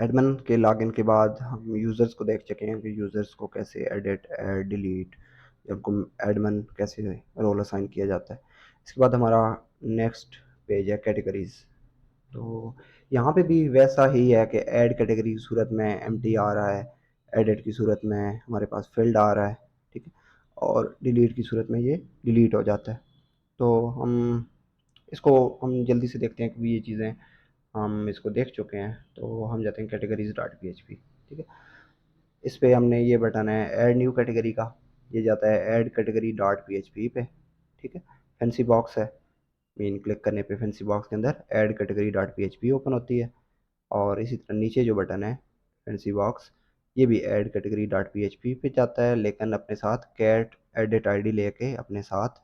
Admin के login के बाद हम यूज़र्स को देख चुके हैं कि यूज़र्स को कैसे एडिट, ऐड, डिलीट, या उनको एडमिन कैसे रोल असाइन किया जाता है। इसके बाद हमारा नेक्स्ट पेज है कैटेगरीज़। तो यहाँ पे भी वैसा ही है कि ऐड कैटेगरी की सूरत में एम्प्टी आ रहा है, एडिट की सूरत में हमारे पास फील्ड आ रहा है, ठीक है, और डिलीट की सूरत में ये डिलीट हो जाता है। तो हम जल्दी से देखते हैं कि ये चीज़ें हम इसको देख चुके हैं। तो हम जाते हैं categories dot P H P, ठीक है। इस पे हमने ये बटन है ऐड न्यू कैटेगरी का, ये जाता है add category dot P H P पे, ठीक है। फैंसी बॉक्स है, मेन क्लिक करने पे फैंसी बॉक्स के अंदर add category dot P H P open होती है। और इसी तरह नीचे जो बटन है फैंसी बॉक्स, ये भी add category dot P H P पे जाता है, लेकिन अपने साथ कैट एडिट आई डी लेके अपने साथ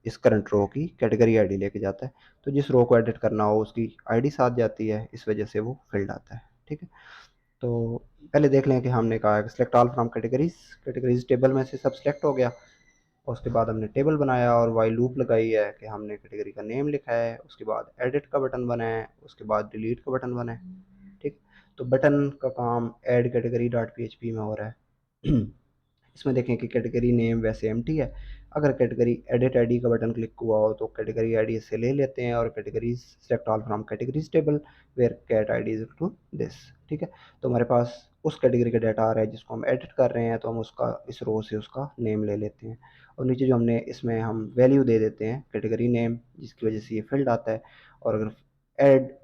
इस करंट रो की कैटेगरी आईडी लेके जाता है। तो जिस रो को एडिट करना हो उसकी आईडी साथ जाती है, इस वजह से वो फील्ड आता है, ठीक है। तो पहले देख लें कि हमने कहा है कि select all from categories, categories table में से सब सिलेक्ट हो गया। और उसके बाद हमने टेबल बनाया और वाइल लूप लगाई है कि हमने कैटेगरी का नेम लिखा है, उसके बाद एडिट का बटन बना है, उसके बाद डिलीट का बटन बना है, ठीक। तो बटन का काम add category dot P H P में हो रहा है। इसमें देखें कि कैटेगरी नेम वैसे एम्प्टी है। अगर कैटेगरी एडिट आईडी का बटन क्लिक हुआ हो तो कैटेगरी आईडी इससे ले लेते हैं, और categories select all from categories table where cat ID is to this, ठीक है। तो हमारे पास उस कैटेगरी का डाटा आ रहा है जिसको हम एडिट कर रहे हैं, तो हम उसका इस रो से उसका नेम ले लेते हैं। और नीचे जो हमने इसमें हम वैल्यू दे देते हैं कैटेगरी नेम, जिसकी वजह से ये फील्ड आता है। और अगर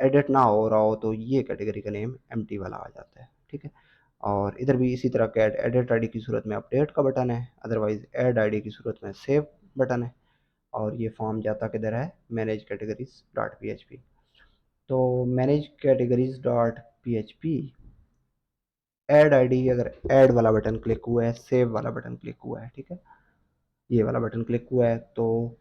एडिट ना हो रहा हो तो ये कैटेगरी का नेम एम्प्टी वाला आ जाता है, ठीक है। और इधर भी इसी तरह कैट एडिट आईडी की सूरत में अपडेट का बटन है, अदरवाइज ऐड आईडी की सूरत में सेव बटन है। और ये फॉर्म जाता किधर है, manage categories dot P H P. तो manage categories dot P H P, add ID, अगर ऐड वाला बटन क्लिक हुआ है, सेव वाला बटन क्लिक हुआ है, ठीक है, ये वाला बटन क्लिक हुआ है, तो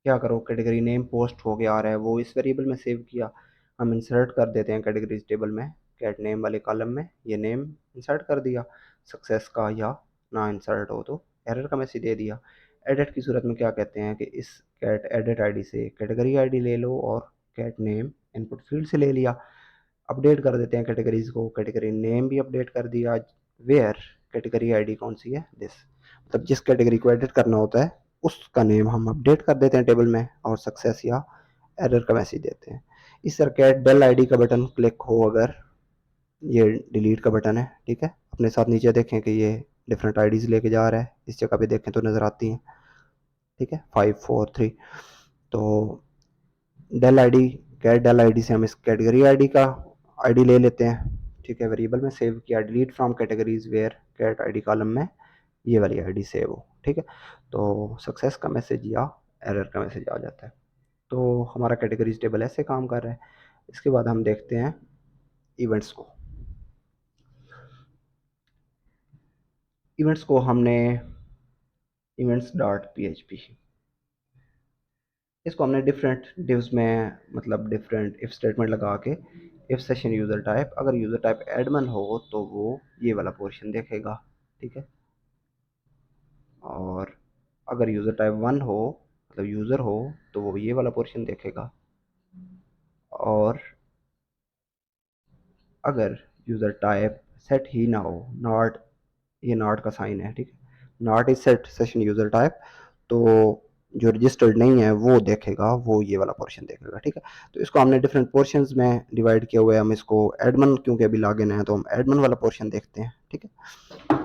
क्या करो, कैटेगरी नेम पोस्ट हो गया आ रहा है, वो इस वेरिएबल में सेव किया। हम इंसर्ट कर देते हैं कैटेगरीज टेबल में, कैट नेम वाले कॉलम में ये नेम इंसर्ट कर दिया सक्सेस का, या ना इंसर्ट हो तो एरर का मैसेज दे दिया। एडिट की सूरत में क्या कहते हैं कि इस कैट एडिट आईडी से कैटेगरी आईडी ले लो, और कैट नेम इनपुट फील्ड से ले लिया। अपडेट कर देते हैं कैटेगरीज को, कैटेगरी नेम भी अपडेट कर दिया, वेयर कैटेगरी आईडी कौन सी है, दिस, मतलब जिस कैटेगरी को एडिट करना होता है उसका नेम हम अपडेट कर देते हैं टेबल में, और सक्सेस या एरर का मैसेज देते हैं। इस तरह कैट डेल आईडी का बटन क्लिक हो, अगर ये डिलीट का बटन है, ठीक है। अपने साथ नीचे देखें कि ये डिफरेंट आईडीज लेके जा रहा है, इस जगह पे देखें तो नज़र आती हैं, ठीक है, 543। तो del ID, cat del ID से हम इस कैटेगरी आईडी का आईडी ले लेते हैं, ठीक है, वेरिएबल में सेव किया, delete from categories where cat ID column में ये वाली आईडी सेव हो, ठीक है। तो सक्सेस का मैसेज या एरर का मैसेज आ जाता है। तो हमारा कैटेगरीज टेबल ऐसे काम कर रहा है। इसके बाद हम देखते हैं इवेंट्स को। इवेंट्स को हमने events dot P H P, इसको हमने डिफरेंट डिव्स में, मतलब डिफरेंट इफ स्टेटमेंट लगा के, इफ सेशन यूज़र टाइप, अगर यूज़र टाइप एडमिन हो तो वो ये वाला पोर्शन देखेगा, ठीक है। और अगर यूज़र टाइप वन हो, मतलब यूज़र हो, तो वो ये वाला पोर्शन देखेगा। और अगर यूज़र टाइप सेट ही ना हो, नॉट, ये नॉट का साइन है, ठीक है, not is set session user type, तो जो रजिस्टर्ड नहीं है वो देखेगा, वो ये वाला पोर्शन देखेगा, ठीक है। तो इसको हमने डिफरेंट पोर्शंस में डिवाइड किया हुआ है। हम इसको एडमिन, क्योंकि अभी लॉगिन है तो हम एडमिन वाला पोर्शन देखते हैं, ठीक है।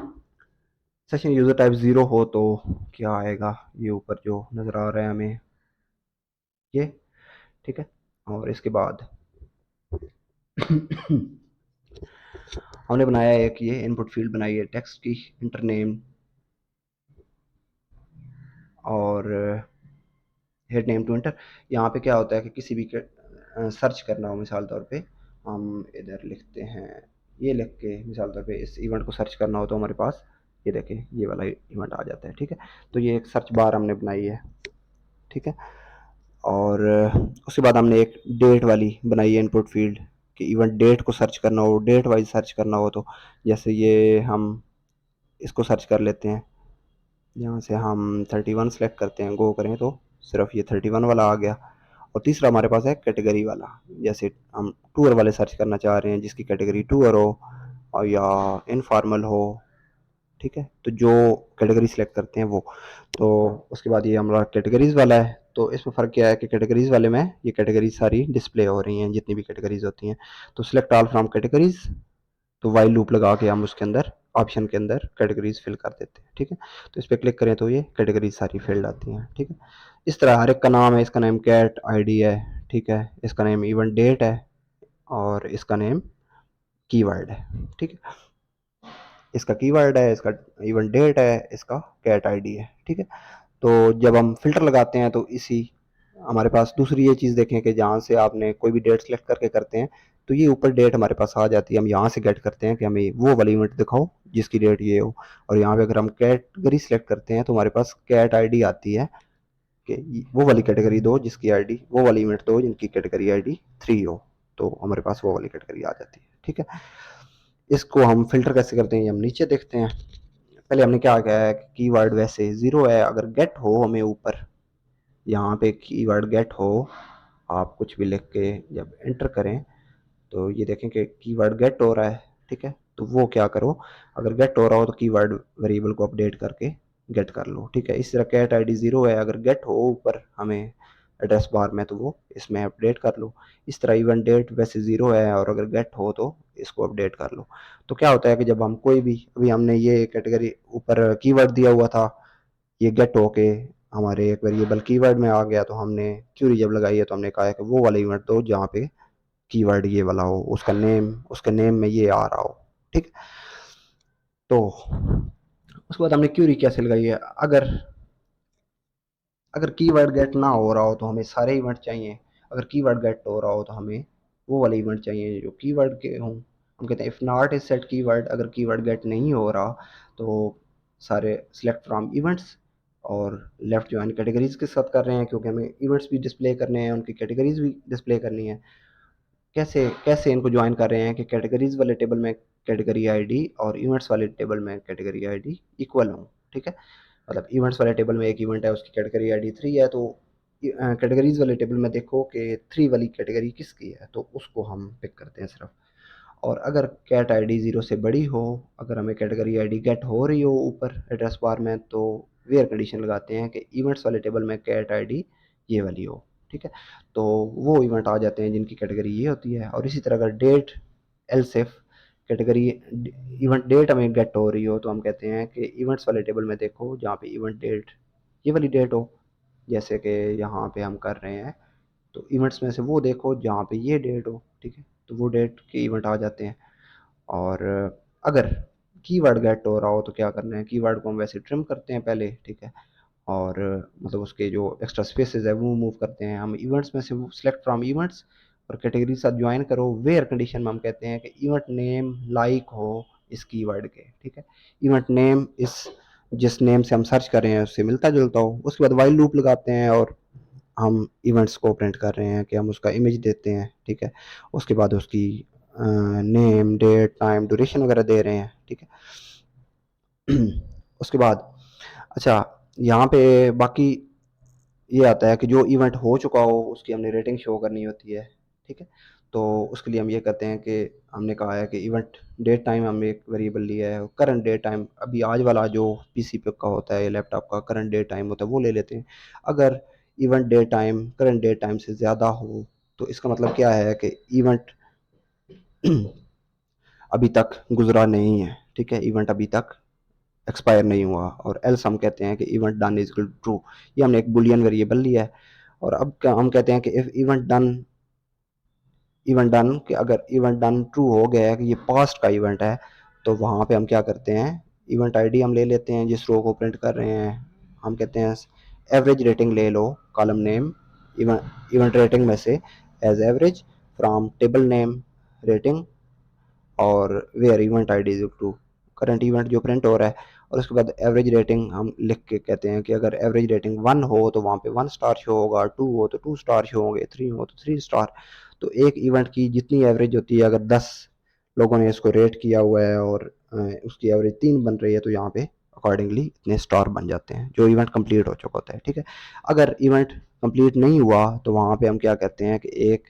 सेशन यूज़र टाइप ज़ीरो हो तो क्या आएगा, ये ऊपर जो नज़र आ रहा है हमें ये, ठीक है। और इसके बाद हमने बनाया है एक ये इनपुट फील्ड बनाई है टेक्स्ट की, इंटर नेम और हेड नेम टू इंटर। यहाँ पे क्या होता है कि किसी भी सर्च करना हो, मिसाल तौर पे हम इधर लिखते हैं, ये लिख के मिसाल तौर पे इस इवेंट को सर्च करना हो तो हमारे पास ये देखें ये वाला इवेंट आ जाता है, ठीक है। तो ये एक सर्च बार हमने बनाई है, ठीक है। और उसके बाद हमने एक डेट वाली बनाई है इनपुट फील्ड, कि इवेंट डेट को सर्च करना हो, डेट वाइज सर्च करना हो, तो जैसे ये हम इसको सर्च कर लेते हैं, यहाँ से हम 31 सेलेक्ट करते हैं, गो करें तो सिर्फ ये 31 वाला आ गया। और तीसरा हमारे पास है कैटेगरी वाला, जैसे हम टूर वाले सर्च करना चाह रहे हैं जिसकी कैटेगरी टूर हो और या इनफॉर्मल हो, ठीक है, तो जो कैटेगरी सिलेक्ट करते हैं वो। तो उसके बाद ये हमारा कैटेगरीज वाला है। तो इसमें फ़र्क क्या है कि कैटेगरीज वाले में ये कैटेगरीज सारी डिस्प्ले हो रही हैं जितनी भी कैटेगरीज होती हैं। तो सिलेक्ट ऑल फ्रॉम कैटेगरीज, तो वाइल लूप लगा के हम उसके अंदर ऑप्शन के अंदर कैटेगरीज फिल कर देते हैं, ठीक है। तो इस पर क्लिक करें तो ये कैटेगरीज सारी फिल्ड आती हैं, ठीक है। इस तरह हर एक का नाम है, इसका नेम कैट आईडी है, ठीक है, इसका नेम इवेंट डेट है और इसका नेम कीवर्ड है, ठीक है। इसका कीवर्ड है, इसका इवेंट डेट है, इसका कैट आईडी है, ठीक है। तो जब हम फिल्टर लगाते हैं तो इसी हमारे पास दूसरी ये चीज़ देखें कि जहाँ से आपने कोई भी डेट सेलेक्ट करके करते हैं तो ये ऊपर डेट हमारे पास आ जाती है। हम यहाँ से गेट करते हैं कि हमें वो वाली इवेंट दिखाओ जिसकी डेट ये हो, और यहाँ पे अगर हम कैटेगरी सेलेक्ट करते हैं तो हमारे पास कैट आईडी आती है कि वो वाली कैटेगरी दो जिसकी आईडी, वो वाली इवेंट दो जिनकी कैटेगरी आईडी 3 हो, तो हमारे पास वो वाली कैटेगरी आ जाती है, ठीक है। इसको हम फिल्टर कैसे करते हैं ये हम नीचे देखते हैं। पहले हमने क्या किया है कि कीवर्ड वैसे ज़ीरो है, अगर गेट हो हमें ऊपर यहाँ पे कीवर्ड गेट हो, आप कुछ भी लिख के जब एंटर करें तो ये देखें कि कीवर्ड गेट हो रहा है, ठीक है। तो वो क्या करो, अगर गेट हो रहा हो तो कीवर्ड वेरिएबल को अपडेट करके गेट कर लो, ठीक है। इस तरह कैट आईडी 0 है, अगर गेट हो ऊपर हमें एड्रेस बार में तो वो इसमें अपडेट कर लो। इस तरह इवन डेट वैसे 0 है और अगर गेट हो तो इसको अपडेट कर लो। तो क्या होता है कि जब हम कोई भी, अभी हमने ये कैटेगरी ऊपर कीवर्ड दिया हुआ था, ये गेट होके हमारे एक वेरिएबल कीवर्ड में आ गया, तो हमने क्यूरी जब लगाई है तो हमने कहा है कि वो वाला इवेंट दो जहाँ पे कीवर्ड ये वाला हो, उसका नेम, उसके नेम में ये आ रहा हो, ठीक। तो उसके बाद हमने क्यूरी कैसे लगाई है, अगर अगर कीवर्ड गेट ना हो रहा हो तो हमें सारे इवेंट चाहिए, अगर कीवर्ड गेट हो रहा हो तो हमें वो वाले इवेंट चाहिए जो कीवर्ड के हों। हम कहते हैं if not is set keyword, अगर कीवर्ड गेट नहीं हो रहा तो सारे सिलेक्ट फ्रॉम इवेंट्स, और लेफ्ट ज्वाइन कैटेगरीज के साथ कर रहे हैं क्योंकि हमें इवेंट्स भी डिस्प्ले करने हैं, उनकी कैटेगरीज भी डिस्प्ले करनी है। कैसे कैसे इनको ज्वाइन कर रहे हैं कि कैटेगरीज वाले टेबल में कैटेगरी आईडी और इवेंट्स वाले टेबल में कैटेगरी आईडी इक्वल हों, ठीक है। मतलब इवेंट्स वाले टेबल में एक इवेंट है उसकी कैटेगरी आईडी 3 है, तो कैटेगरीज वाले टेबल में देखो कि 3 वाली कैटेगरी किसकी है, तो उसको हम पिक करते हैं सिर्फ। और अगर कैट आईडी 0 से बड़ी हो, अगर हमें कैटेगरी आईडी गेट हो रही हो ऊपर एड्रेस बार में, तो वेयर कंडीशन लगाते हैं कि इवेंट्स वाले टेबल में कैट आईडी ये वाली हो, ठीक है। तो वो इवेंट आ जाते हैं जिनकी कैटेगरी ये होती है। और इसी तरह अगर date else if category event date हमें गेट हो रही हो तो हम कहते हैं कि इवेंट्स वाले टेबल में देखो जहाँ पे इवेंट डेट ये वाली डेट हो, जैसे कि यहाँ पे हम कर रहे हैं, तो इवेंट्स में से वो देखो जहाँ पे ये डेट हो, ठीक है, तो वो डेट के इवेंट आ जाते हैं। और अगर कीवर्ड गेट हो रहा हो तो क्या करना है, कीवर्ड को हम वैसे ट्रिम करते हैं पहले, ठीक है, और मतलब उसके जो एक्स्ट्रा स्पेसेस है वो मूव करते हैं। हम इवेंट्स में से सिलेक्ट फ्रॉम इवेंट्स और कैटेगरी के साथ ज्वाइन करो, वेयर कंडीशन में हम कहते हैं कि इवेंट नेम लाइक हो इस कीवर्ड के, ठीक है। इवेंट नेम इस जिस नेम से हम सर्च कर रहे हैं उससे मिलता जुलता हो। उसके बाद वाइल लूप लगाते हैं और हम इवेंट्स को प्रिंट कर रहे हैं कि हम उसका इमेज देते हैं, ठीक है। उसके बाद उसकी नेम डेट टाइम ड्यूरेशन वगैरह दे रहे हैं, ठीक है। उसके बाद अच्छा, यहाँ पे बाकी ये आता है कि जो इवेंट हो चुका हो उसकी हमने रेटिंग शो करनी होती है, ठीक है। तो उसके लिए हम ये करते हैं कि हमने कहा है कि इवेंट डेट टाइम हमने एक वेरिएबल लिया है, करंट डेट टाइम अभी आज वाला जो पीसी पे का होता है या लैपटॉप का करंट डेट टाइम होता है वो ले लेते हैं। अगर event date time current date time से ज़्यादा हो तो इसका मतलब क्या है कि इवेंट अभी तक गुजरा नहीं है, ठीक है, इवेंट अभी तक एक्सपायर नहीं हुआ। और एल्स हम कहते हैं कि event done is equal true, ये हमने एक बुलियन वेरिएबल लिया है। और अब हम कहते हैं कि इफ इवेंट डन कि अगर इवेंट डन ट्रू हो गया है कि ये पास्ट का इवेंट है, तो वहाँ पे हम क्या करते हैं, इवेंट आईडी हम ले लेते हैं जिस रो को प्रिंट कर रहे हैं। हम कहते हैं एवरेज रेटिंग ले लो, कॉलम नेम इवेंट रेटिंग में से as average from table name rating और where event I D is to current event जो प्रिंट हो रहा है। और उसके बाद एवरेज रेटिंग हम लिख के कहते हैं कि अगर एवरेज रेटिंग 1 हो तो वहाँ पे 1 स्टार शो होगा, 2 हो तो 2 स्टार शो होंगे, 3 हो तो 3 स्टार। तो एक इवेंट की जितनी एवरेज होती है, अगर 10 लोगों ने इसको रेट किया हुआ है और उसकी एवरेज 3 बन रही है तो यहाँ पे अकॉर्डिंगली इतने स्टार बन जाते हैं जो इवेंट कंप्लीट हो चुका होता है, ठीक है। अगर इवेंट कंप्लीट नहीं हुआ तो वहाँ पे हम क्या कहते हैं कि एक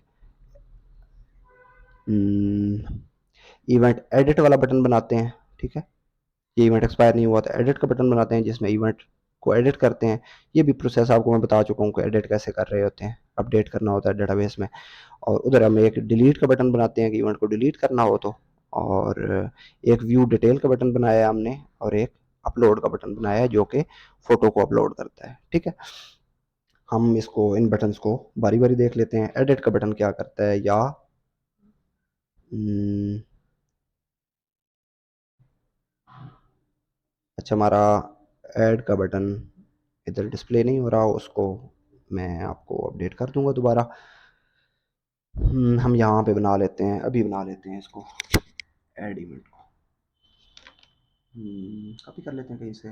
इवेंट एडिट वाला बटन बनाते हैं, ठीक है। ये इवेंट एक्सपायर नहीं हुआ तो एडिट का बटन बनाते हैं जिसमें इवेंट को एडिट करते हैं। ये भी प्रोसेस आपको मैं बता चुका हूँ कि एडिट कैसे कर रहे होते हैं, अपडेट करना होता है डेटाबेस में। और उधर हम एक डिलीट का बटन बनाते हैं कि इवेंट को डिलीट करना हो तो। और एक व्यू डिटेल का बटन बनाया है हमने, और एक अपलोड का बटन बनाया है जो कि फ़ोटो को अपलोड करता है, ठीक है। हम इसको इन बटन्स को बारी बारी देख लेते हैं। एडिट का बटन क्या करता है, या हम्म, अच्छा, हमारा ऐड का बटन इधर डिस्प्ले नहीं हो रहा, उसको मैं आपको अपडेट कर दूंगा दोबारा। हम यहाँ पे बना लेते हैं, अभी बना लेते हैं इसको, ऐड इवेंट को कॉपी कर लेते हैं कहीं से।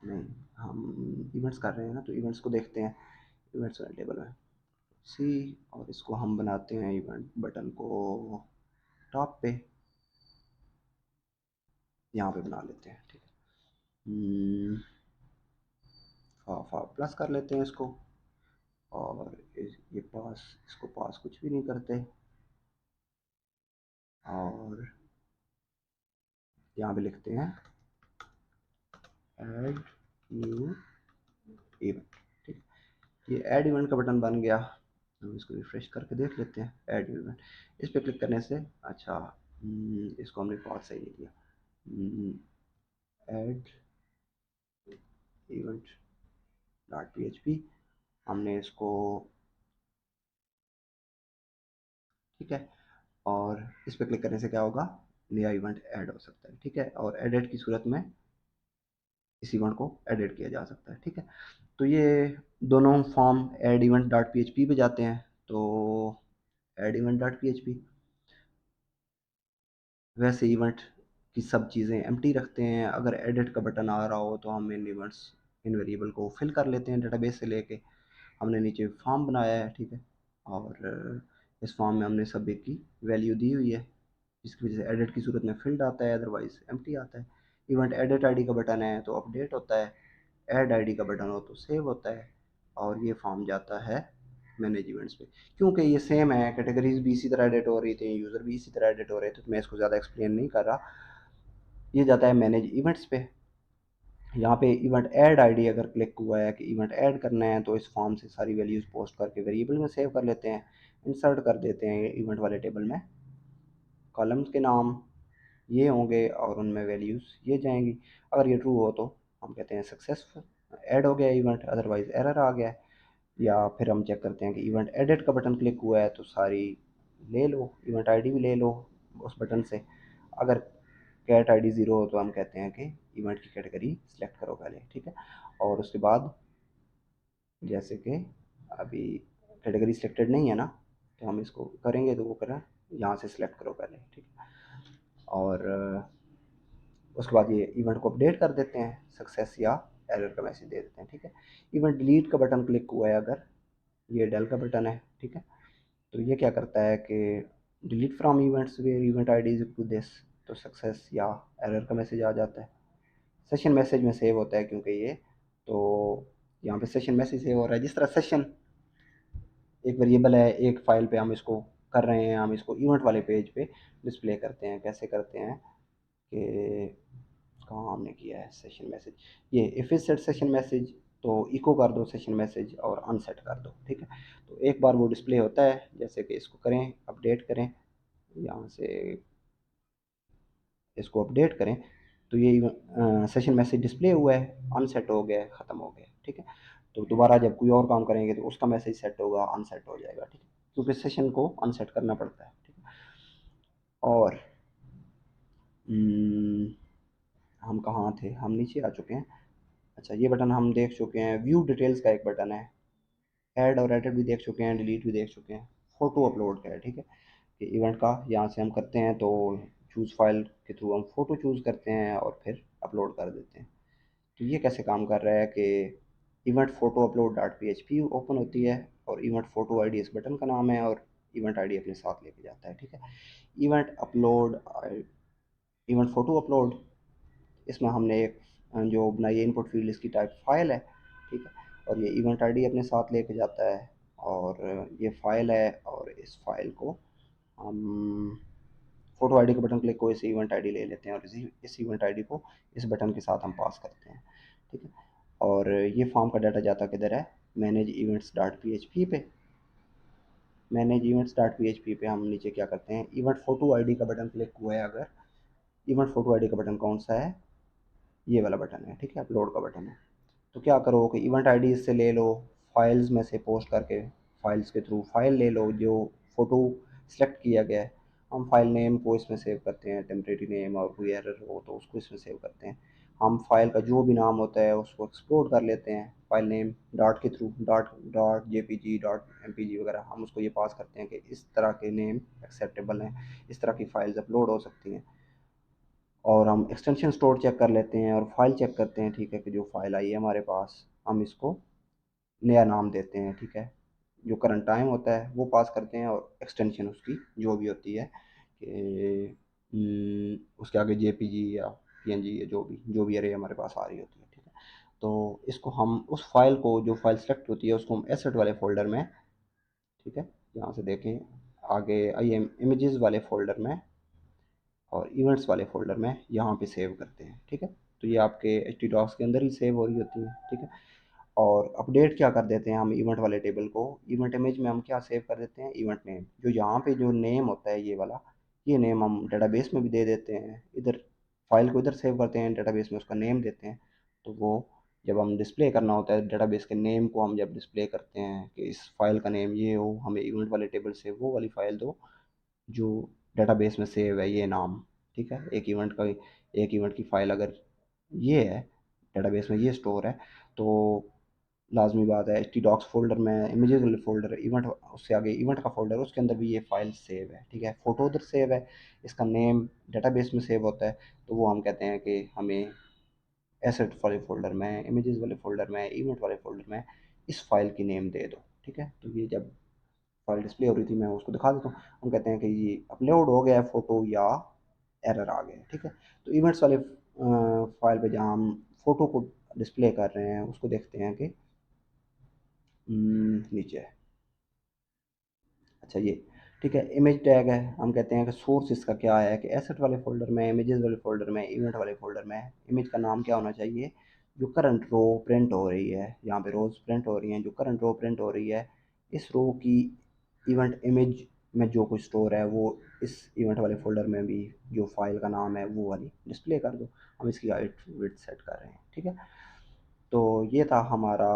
नहीं, हम इवेंट्स कर रहे हैं ना, तो इवेंट्स को देखते हैं। इवेंट्स वाले टेबल में सी, और इसको हम बनाते हैं इवेंट बटन को टॉप पे, यहाँ पे बना लेते हैं, ठीक है। प्लस कर लेते हैं इसको, और ये पास, इसको पास कुछ भी नहीं करते। और यहाँ पे लिखते हैं ऐड न्यू इवेंट, ठीक। ये ऐड इवेंट का बटन बन गया। हम इसको रिफ्रेश करके देख लेते हैं, ऐड इवेंट। इस पर क्लिक करने से, अच्छा, इसको हमने पास सही नहीं दिया। Add event dot P H P, हमने इसको, ठीक है। और इस पर क्लिक करने से क्या होगा, नया इवेंट ऐड हो सकता है, ठीक है। और एडिट की सूरत में इस इवेंट को एडिट किया जा सकता है, ठीक है। तो ये दोनों form add event dot P H P पे जाते हैं। तो add event dot P H P, वैसे इवेंट की सब चीज़ें एम्प्टी रखते हैं। अगर एडिट का बटन आ रहा हो तो हम इन इवेंट्स, इन वेरिएबल को फिल कर लेते हैं डेटाबेस से लेके। हमने नीचे फॉर्म बनाया है, ठीक है। और इस फॉर्म में हमने सभी की वैल्यू दी हुई है, जिसकी वजह से एडिट की सूरत में फिल्ड आता है, अदरवाइज एम्प्टी आता है। इवेंट एडिट आईडी का बटन है तो अपडेट होता है, ऐड आईडी का बटन हो तो सेव होता है। और ये फॉर्म जाता है मैनेज इवेंट्स पे, क्योंकि ये सेम है, कैटेगरीज भी इसी तरह एडिट हो रही थी, यूज़र भी इसी तरह एडिट हो रहे थे, तो मैं इसको ज़्यादा एक्सप्लेन नहीं कर रहा। ये जाता है मैनेज इवेंट्स पे। यहाँ पे इवेंट ऐड आईडी अगर क्लिक हुआ है कि इवेंट ऐड करना है, तो इस फॉर्म से सारी वैल्यूज़ पोस्ट करके वेरिएबल में सेव कर लेते हैं, इंसर्ट कर देते हैं इवेंट वाले टेबल में। कॉलम्स के नाम ये होंगे और उनमें वैल्यूज़ ये जाएंगी। अगर ये ट्रू हो तो हम कहते हैं सक्सेसफुल, ऐड हो गया इवेंट, अदरवाइज एरर आ गया है। या फिर हम चेक करते हैं कि इवेंट एडिट का बटन क्लिक हुआ है तो सारी ले लो, इवेंट आईडी भी ले लो उस बटन से। अगर कैट आईडी ज़ीरो हो तो हम कहते हैं कि इवेंट की कैटेगरी सिलेक्ट करो पहले, ठीक है। और उसके बाद जैसे कि अभी कैटेगरी सिलेक्टेड नहीं है ना, तो हम इसको करेंगे तो वो करें, यहाँ से सिलेक्ट करो पहले, ठीक है। और उसके बाद ये इवेंट को अपडेट कर देते हैं, सक्सेस या एरर का मैसेज दे देते हैं, ठीक है। इवेंट डिलीट का बटन क्लिक हुआ है अगर, ये डेल का बटन है, ठीक है। तो ये क्या करता है कि delete from events where event I D is to this, तो सक्सेस या एरर का मैसेज आ जाता है। सेशन मैसेज में सेव होता है क्योंकि ये, तो यहाँ पे सेशन मैसेज सेव हो रहा है। जिस तरह सेशन एक वेरिएबल है, एक फाइल पे हम इसको कर रहे हैं, हम इसको इवेंट वाले पेज पे डिस्प्ले करते हैं। कैसे करते हैं कि, कहाँ हमने किया है सेशन मैसेज, ये if is set session message, तो इको कर दो सेशन मैसेज और अनसेट कर दो, ठीक है। तो एक बार वो डिस्प्ले होता है, जैसे कि इसको करें, अपडेट करें, यहाँ से इसको अपडेट करें, तो ये सेशन मैसेज डिस्प्ले हुआ है, अनसेट हो गया है, ख़त्म हो गया, ठीक है। तो दोबारा जब कोई और काम करेंगे तो उसका मैसेज सेट होगा, अनसेट हो जाएगा, ठीक है, क्योंकि सेशन को अनसेट करना पड़ता है, ठीक है। और हम्म, हम कहाँ थे, हम नीचे आ चुके हैं। अच्छा, ये बटन हम देख चुके हैं। व्यू डिटेल्स का एक बटन है, ऐड और एडिट भी देख चुके हैं, डिलीट भी देख चुके हैं। फ़ोटो अपलोड का है, ठीक है, कि इवेंट का यहाँ से हम करते हैं तो चूज़ फाइल के थ्रू हम फ़ोटो चूज़ करते हैं और फिर अपलोड कर देते हैं। तो ये कैसे काम कर रहा है कि event photo upload dot P H P open होती है, और इवेंट फ़ोटो आई डी इस बटन का नाम है, और इवेंट आईडी अपने साथ लेके जाता है। ठीक है, event upload, event photo upload, इसमें हमने एक जो बनाई है इनपुट फील्ड, इसकी टाइप फाइल है। ठीक है, और ये इवेंट आईडी अपने साथ लेके जाता है, और ये फाइल है, और इस फाइल को हम फ़ोटो आईडी के बटन क्लिक को इस इवेंट आईडी ले लेते हैं, और इस इवेंट आईडी को इस बटन के साथ हम पास करते हैं। ठीक है, और ये फॉर्म का डाटा जाता किधर है, manage events dot P H P पे। Manage events dot P H P पे हम नीचे क्या करते हैं, इवेंट फ़ोटो आईडी का बटन क्लिक हुआ है अगर, इवेंट फ़ोटो आईडी का बटन कौन सा है, ये वाला बटन है। ठीक है, अपलोड का बटन है। तो क्या करो कि इवेंट आईडी इससे ले लो, फाइल्स में से पोस्ट करके, फाइल्स के थ्रू फाइल ले लो जो फ़ोटो सेलेक्ट किया गया है। हम फाइल नेम को इसमें सेव करते हैं, टेम्परेरी नेम, और कोई एरर हो तो उसको इसमें सेव करते हैं। हम फाइल का जो भी नाम होता है उसको एक्सपोर्ट कर लेते हैं, फाइल नेम डॉट के through, dot dot JPG, dot MPG वगैरह, हम उसको ये पास करते हैं कि इस तरह के नेम एक्सेप्टेबल हैं, इस तरह की फाइल्स अपलोड हो सकती हैं। और हम एक्सटेंशन स्टोर चेक कर लेते हैं, और फाइल चेक करते हैं। ठीक है, कि जो फाइल आई है हमारे पास, हम इसको नया नाम देते हैं। ठीक है, जो करंट टाइम होता है वो पास करते हैं, और एक्सटेंशन उसकी जो भी होती है कि उसके आगे जेपीजी या पीएनजी या जो भी अरे हमारे पास आ रही होती है। ठीक है, तो इसको हम उस फाइल को, जो फाइल सेलेक्ट होती है उसको हम एसेट वाले फ़ोल्डर में, ठीक है, यहाँ से देखें आगे आई एम इमेजेस वाले फ़ोल्डर में और इवेंट्स वाले फ़ोल्डर में यहाँ पे सेव करते हैं। ठीक है, तो ये आपके एच टी डॉक्स के अंदर ही सेव हो रही होती है। ठीक है, और अपडेट क्या कर देते हैं हम इवेंट वाले टेबल को, इवेंट इमेज में हम क्या सेव कर देते हैं, इवेंट नेम, जो यहाँ पे जो नेम होता है ये वाला, ये नेम हम डेटाबेस में भी दे देते हैं, इधर फाइल को इधर सेव करते हैं, डेटाबेस में उसका नेम देते हैं। तो वो जब हम डिस्प्ले करना होता है डेटाबेस के नेम को, हम जब डिस्प्ले करते हैं कि इस फाइल का नेम ये हो, हमें इवेंट वाले टेबल से वो वाली फाइल दो जो डेटाबेस में सेव है ये नाम। ठीक है, एक इवेंट की फ़ाइल अगर ये है, डेटाबेस में ये स्टोर है, तो लाजमी बात है एच टी डॉक्स फोल्डर में इमेजेस वाले फोल्डर, इवेंट उससे आगे इवेंट का फोल्डर, उसके अंदर भी ये फाइल सेव है। ठीक है, फ़ोटो उधर सेव है, इसका नेम डेटाबेस में सेव होता है, तो वो हम कहते हैं कि हमें एसेट वाले फ़ोल्डर में, इमेजेस वाले फ़ोल्डर में, इवेंट वाले फ़ोल्डर में इस फाइल की नेम दे दो। ठीक है, तो ये जब फाइल डिस्प्ले हो रही थी मैं उसको दिखा देता हूँ, हम कहते हैं कि ये अपलोड हो गया है फ़ोटो या एरर आ गया है। ठीक है, तो इवेंट्स वाले फाइल पे जहाँ हम फ़ोटो को डिस्प्ले कर रहे हैं उसको देखते हैं कि नीचे है, अच्छा ये, ठीक है, इमेज टैग है, हम कहते हैं कि सोर्स इसका क्या है, कि एसेट वाले फ़ोल्डर में, इमेजेस वाले फ़ोल्डर में, इवेंट वाले फ़ोल्डर में इमेज का नाम क्या होना चाहिए, जो करंट रो प्रिंट हो रही है, यहाँ पे रोज़ प्रिंट हो रही हैं, जो करंट रो प्रिंट हो रही है इस रो की इवेंट इमेज में जो कुछ स्टोर है वो इस इवेंट वाले फ़ोल्डर में भी जो फाइल का नाम है वो वाली डिस्प्ले कर दो। हम इसकी हाइट विड्थ सेट कर रहे हैं। ठीक है, तो ये था हमारा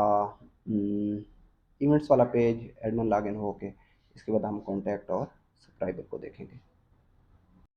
इवेंट्स वाला पेज एडमिन लॉगिन होके। इसके बाद हम कॉन्टैक्ट और सब्सक्राइबर को देखेंगे।